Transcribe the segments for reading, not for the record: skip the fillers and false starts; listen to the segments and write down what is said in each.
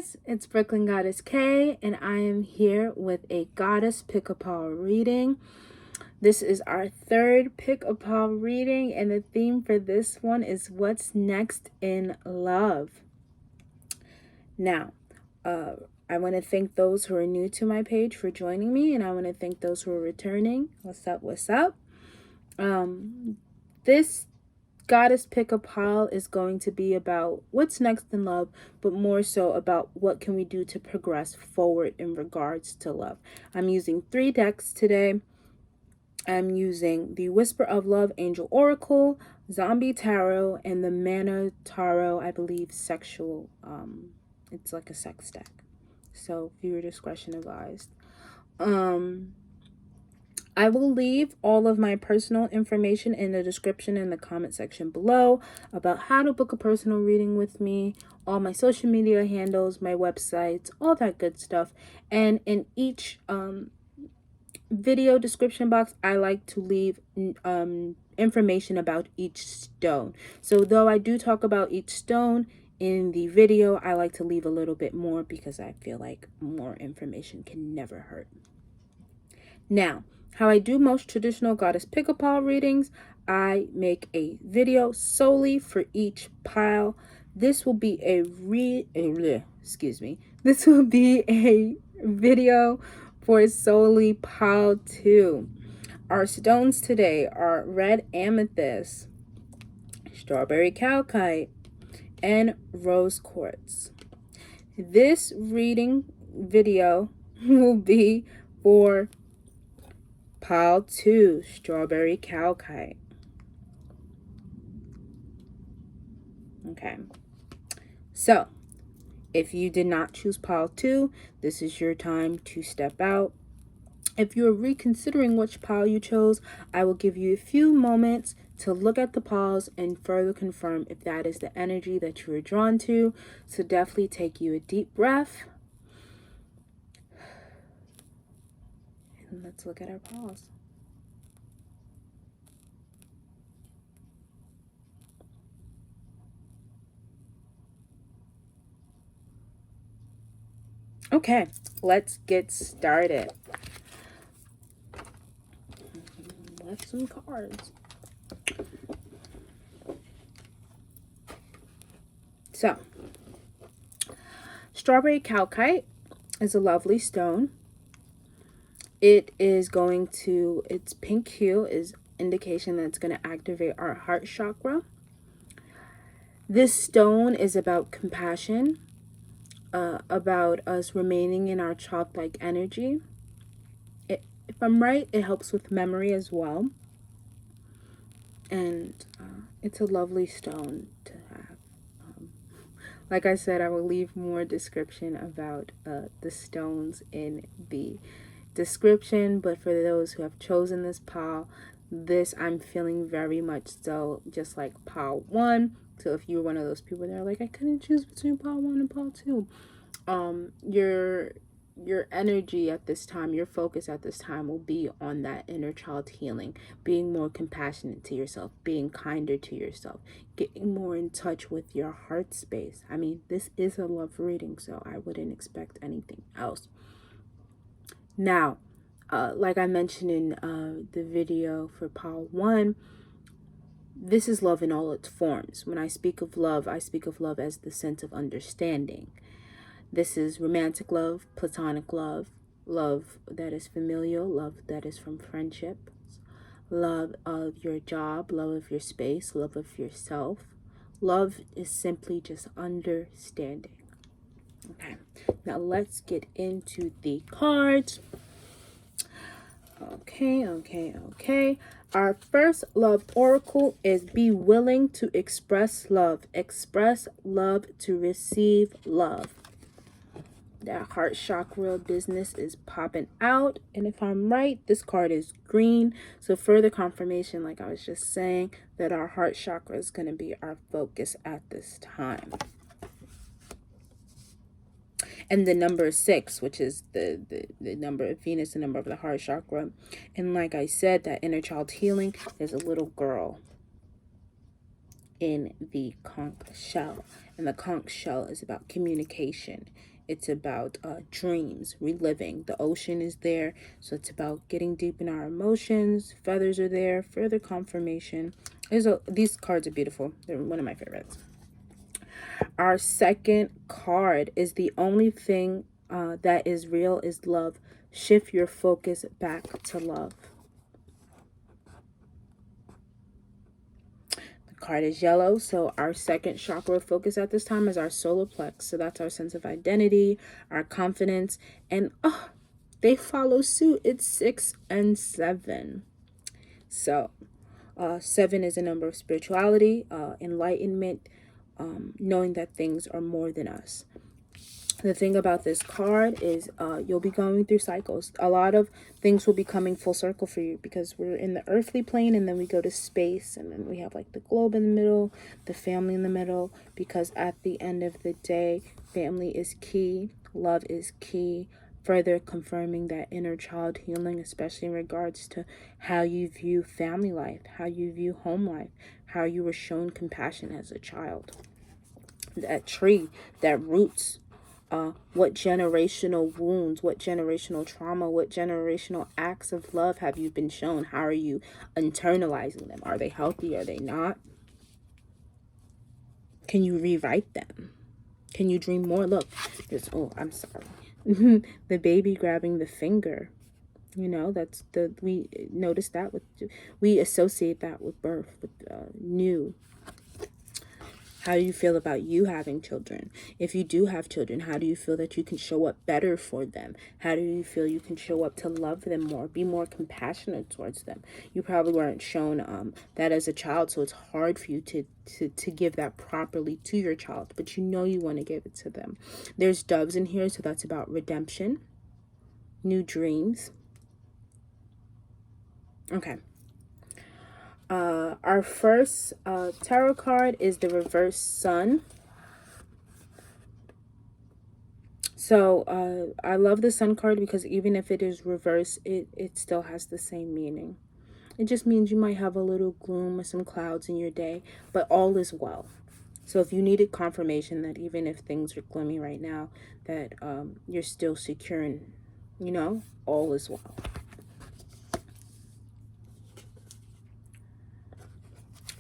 guys, it's Brooklyn Goddess K, and I am here with a Goddess Pick-a-Paw reading. This is our third Pick-a-Paw reading, and the theme for this one is what's next in love. Now, I want to thank those who are new to my page for joining me, and I want to thank those who are returning. What's up, what's up? This Goddess Pick-a-Paw is going to be about what's next in love, but more so about what can we do to progress forward in regards to love. I'm using 3 decks today. I'm using the Whisper of Love Angel Oracle, Zombie Tarot, and the Manara Tarot, I believe sexual. It's like a sex deck. So viewer discretion advised. I will leave all of my personal information in the description in the comment section below about how to book a personal reading with me, all my social media handles, my websites, all that good stuff. And in each video description box, I like to leave information about each stone. So though I do talk about each stone in the video, I like to leave a little bit more because I feel like more information can never hurt. Now, how I do most traditional Goddess Pick-a-Paw readings, I make a video solely for each pile. This will be This will be a video for solely pile 2. Our stones today are red amethyst, strawberry calcite, and rose quartz. This reading video will be for pile 2, strawberry calcite. Okay, so if you did not choose pile 2, this is your time to step out. If you're reconsidering which pile you chose, I will give you a few moments to look at the piles and further confirm if that is the energy that you are drawn to. So definitely take you a deep breath. And let's look at our piles. Okay, let's get started. Left some cards. So, strawberry calcite is a lovely stone. It is going to, its pink hue is indication that it's going to activate our heart chakra. This stone is about compassion, about us remaining in our childlike energy. If I'm right, it helps with memory as well. And it's a lovely stone to have. Like I said, I will leave more description about the stones in the description, but for those who have chosen this pile, this I'm feeling very much so just like pile 1. So if you're one of those people that are like, I couldn't choose between pile 1 and pile 2, your energy at this time, your focus at this time will be on that inner child healing, being more compassionate to yourself, being kinder to yourself, getting more in touch with your heart space. I mean, this is a love reading, so I wouldn't expect anything else. Now, like I mentioned in the video for pile 1, this is love in all its forms. When I speak of love, I speak of love as the sense of understanding. This is romantic love, platonic love, love that is familial, love that is from friendship, love of your job, love of your space, love of yourself. Love is simply just understanding. Okay, now let's get into the cards. Okay. Our first love oracle is be willing to express love. Express love to receive love. That heart chakra business is popping out. And if I'm right, this card is green. So further confirmation, like I was just saying, that our heart chakra is going to be our focus at this time. And the number 6, which is the number of Venus, the number of the heart chakra. And like I said, that inner child healing is a little girl. in the conch shell. And the conch shell is about communication. It's about dreams, reliving. The ocean is there, so it's about getting deep in our emotions. Feathers are there, further confirmation. These cards are beautiful. They're one of my favorites. Our second card is the only thing that is real is love. Shift your focus back to love. Card is yellow, so our second chakra of focus at this time is our solar plex. So that's our sense of identity, our confidence, and they follow suit. It's 6 and 7. So 7 is a number of spirituality, enlightenment, knowing that things are more than us. The thing about this card is you'll be going through cycles. A lot of things will be coming full circle for you because we're in the earthly plane and then we go to space and then we have like the globe in the middle, the family in the middle, because at the end of the day, family is key, love is key, further confirming that inner child healing, especially in regards to how you view family life, how you view home life, how you were shown compassion as a child. That tree, that roots, what generational wounds, what generational trauma, what generational acts of love have you been shown? How are you internalizing them? Are they healthy? Are they not? Can you rewrite them? Can you dream more? Look, there's, oh, I'm sorry. The baby grabbing the finger. You know, we notice that we associate that with birth, with new. How do you feel about you having children? If you do have children, how do you feel that you can show up better for them? How do you feel you can show up to love them more, be more compassionate towards them? You probably weren't shown that as a child, so it's hard for you to give that properly to your child, but you know you want to give it to them. There's doves in here, so that's about redemption, new dreams. Okay. Our first tarot card is the reverse sun. So I love the sun card because even if it is reverse, it still has the same meaning. It just means you might have a little gloom or some clouds in your day, but all is well. So if you needed confirmation that even if things are gloomy right now, that you're still secure and, you know, all is well.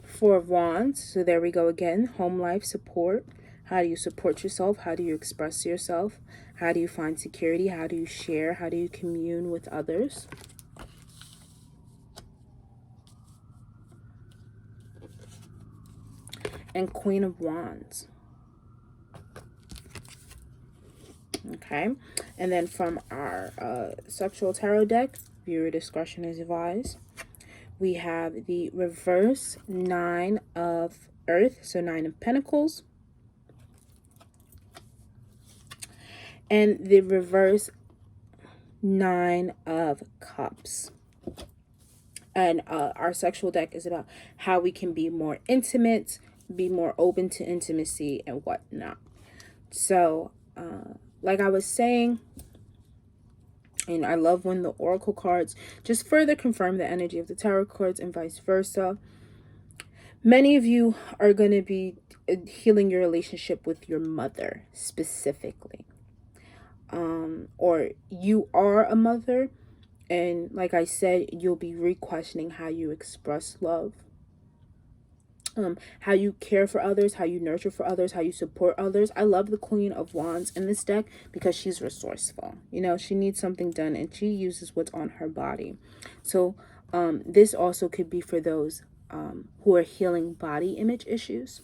Four of Wands. So there we go again. Home life support. How do you support yourself? How do you express yourself? How do you find security? How do you share? How do you commune with others? And Queen of Wands. Okay. And then from our sexual tarot deck, viewer discretion is advised. We have the reverse 9 of Earth, so 9 of Pentacles. And the reverse 9 of Cups. And our sexual deck is about how we can be more intimate, be more open to intimacy and whatnot. So, like I was saying, and I love when the oracle cards just further confirm the energy of the tarot cards and vice versa. Many of you are going to be healing your relationship with your mother specifically. Or you are a mother, and like I said, you'll be re-questioning how you express love. How you care for others, how you nurture for others, how you support others. I love the Queen of Wands in this deck because she's resourceful. You know, she needs something done and she uses what's on her body. So this also could be for those who are healing body image issues.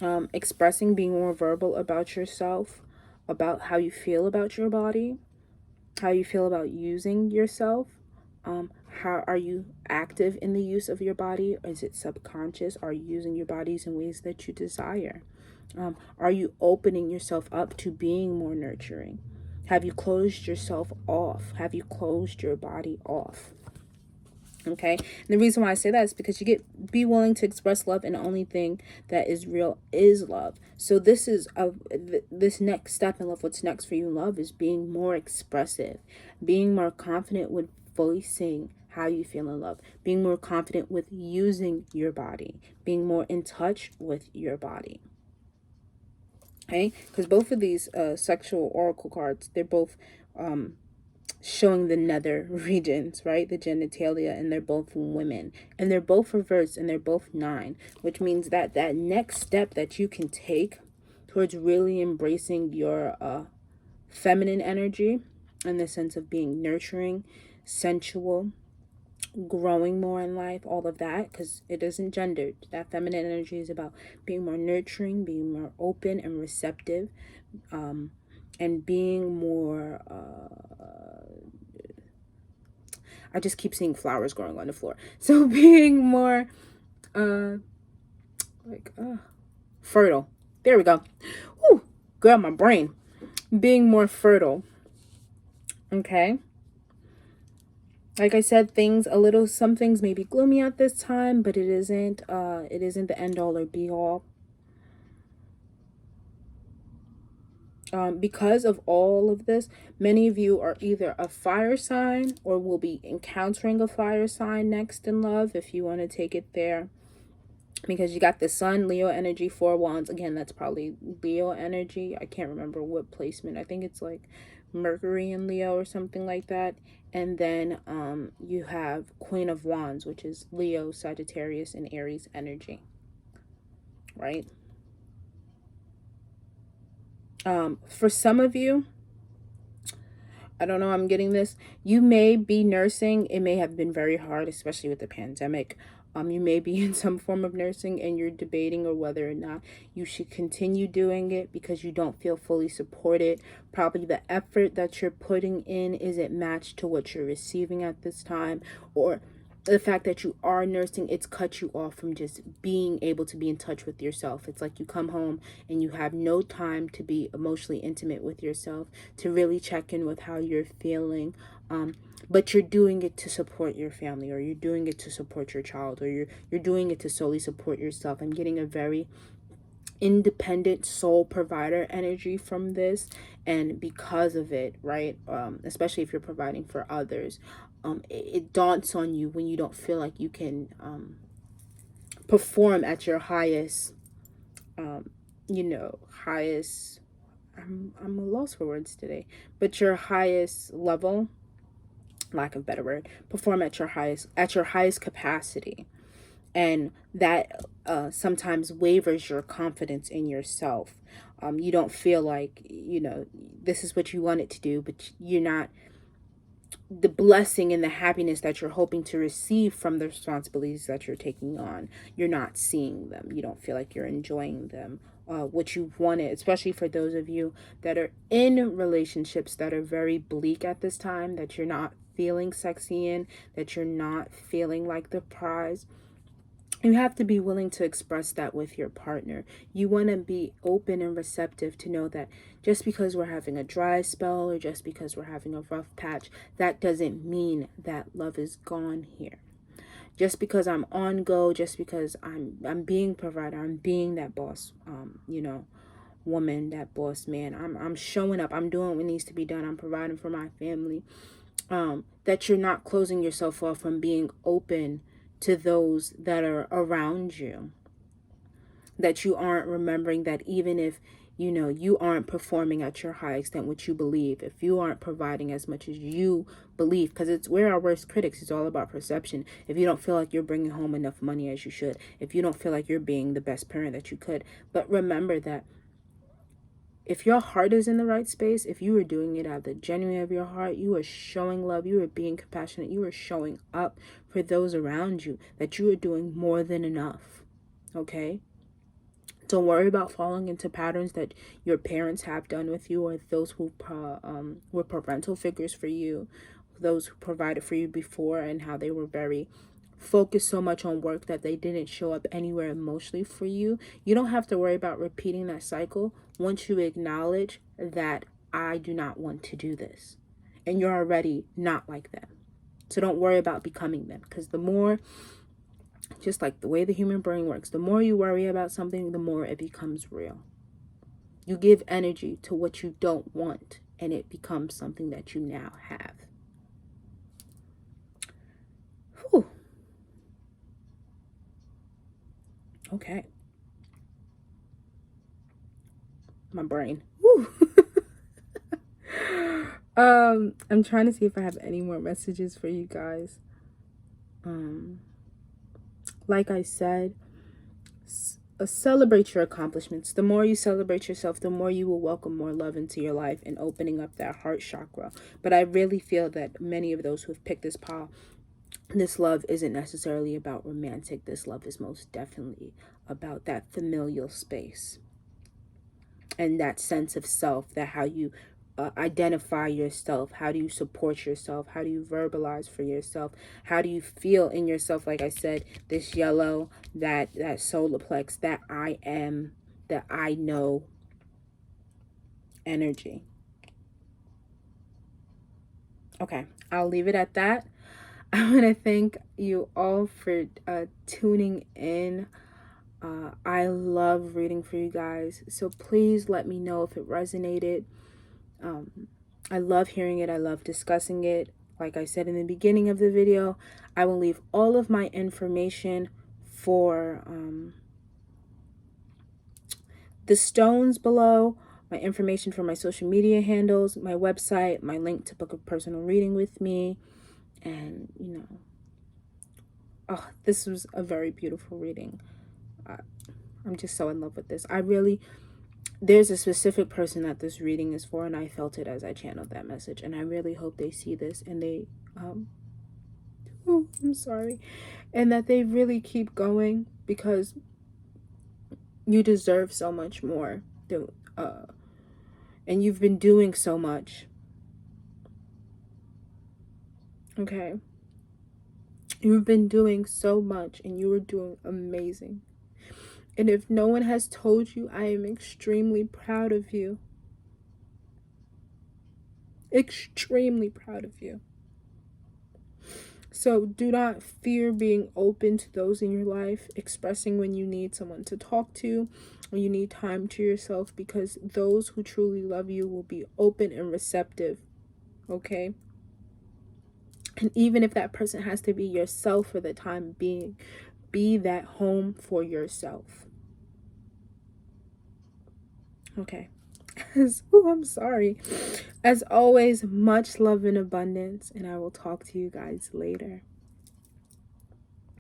Expressing, being more verbal about yourself, about how you feel about your body, how you feel about using yourself. How are you active in the use of your body? Is it subconscious? Are you using your bodies in ways that you desire? Are you opening yourself up to being more nurturing? Have you closed yourself off? Have you closed your body off? Okay, and the reason why I say that is because be willing to express love, and the only thing that is real is love. So this is this next step in love. What's next for you in love is being more expressive, being more confident with voicing how you feel in love, being more confident with using your body, being more in touch with your body. Okay, because both of these sexual oracle cards, they're both showing the nether regions, right? The genitalia, and they're both women, and they're both reversed, and they're both 9, which means that that next step that you can take towards really embracing your feminine energy, in the sense of being nurturing, sensual, growing more in life, all of that, because it isn't gendered. That feminine energy is about being more nurturing, being more open and receptive, and being more I just keep seeing flowers growing on the floor. So being more fertile. There we go. Whew, girl, my brain. Being more fertile. Okay. Like I said, some things may be gloomy at this time, but it isn't the end all or be all. Because of all of this, many of you are either a fire sign or will be encountering a fire sign next in love, if you want to take it there. Because you got the sun, Leo energy, 4 wands. Again, that's probably Leo energy. I can't remember what placement. I think it's like Mercury in Leo or something like that. And then you have Queen of Wands, which is Leo, Sagittarius, and Aries energy. Right? For some of you, I don't know, I'm getting this. You may be nursing. It may have been very hard, especially with the pandemic. You may be in some form of nursing and you're debating or whether or not you should continue doing it because you don't feel fully supported. Probably the effort that you're putting in isn't matched to what you're receiving at this time, or the fact that you are nursing, it's cut you off from just being able to be in touch with yourself. It's like you come home and you have no time to be emotionally intimate with yourself, to really check in with how you're feeling. But you're doing it to support your family, or you're doing it to support your child, or you're doing it to solely support yourself. I'm getting a very independent soul provider energy from this, and because of it, right, especially if you're providing for others, it daunts on you when you don't feel like you can perform at your highest highest, I'm a loss for words today, but your highest level, lack of better word, perform at your highest capacity. And that sometimes wavers your confidence in yourself. You don't feel like, this is what you wanted to do, but you're not, the blessing and the happiness that you're hoping to receive from the responsibilities that you're taking on, you're not seeing them. You don't feel like you're enjoying them. What you wanted, especially for those of you that are in relationships that are very bleak at this time, that you're not feeling sexy in, that you're not feeling like the prize. You have to be willing to express that with your partner. You want to be open and receptive to know that just because we're having a dry spell or just because we're having a rough patch, that doesn't mean that love is gone here. Just because I'm on go, just because I'm being provider, I'm being that boss, woman, that boss man. I'm showing up. I'm doing what needs to be done. I'm providing for my family. That you're not closing yourself off from being open to those that are around you, that you aren't remembering that even if you aren't performing at your high extent what you believe, if you aren't providing as much as you believe, because we're our worst critics. It's all about perception. If you don't feel like you're bringing home enough money as you should, if you don't feel like you're being the best parent that you could, but remember that if your heart is in the right space, if you are doing it out of the genuine of your heart, you are showing love, you are being compassionate, you are showing up for those around you, that you are doing more than enough. Okay? Don't worry about falling into patterns that your parents have done with you, or those who were parental figures for you, those who provided for you before, and how they were very focused so much on work that they didn't show up anywhere emotionally for you. You don't have to worry about repeating that cycle once you acknowledge that I do not want to do this, and you're already not like them. So don't worry about becoming them, because the more, just like the way the human brain works, the more you worry about something, the more it becomes real. You give energy to what you don't want, and it becomes something that you now have. Okay. My brain. Woo. I'm trying to see if I have any more messages for you guys. Like I said, celebrate your accomplishments. The more you celebrate yourself, the more you will welcome more love into your life and opening up that heart chakra. But I really feel that many of those who have picked this pile, this love isn't necessarily about romantic. This love is most definitely about that familial space and that sense of self, that how you identify yourself, how do you support yourself, how do you verbalize for yourself, how do you feel in yourself. Like I said, this yellow, that solar plex, that I am, that I know energy. Okay, I'll leave it at that. I want to thank you all for tuning in. I love reading for you guys, so please let me know if it resonated. I love hearing it. I love discussing it. Like I said in the beginning of the video, I will leave all of my information for the stones below, my information for my social media handles, my website, my link to book a personal reading with me. And, you know, oh, this was a very beautiful reading. I'm just so in love with this. There's a specific person that this reading is for, and I felt it as I channeled that message. And I really hope they see this and they, I'm sorry, and that they really keep going, because you deserve so much more. And you've been doing so much. Okay. You've been doing so much, and you are doing amazing. And if no one has told you, I am extremely proud of you. Extremely proud of you. So do not fear being open to those in your life, expressing when you need someone to talk to, or you need time to yourself, because those who truly love you will be open and receptive. Okay? And even if that person has to be yourself for the time being, be that home for yourself. Okay. Oh, I'm sorry. As always, much love and abundance, and I will talk to you guys later.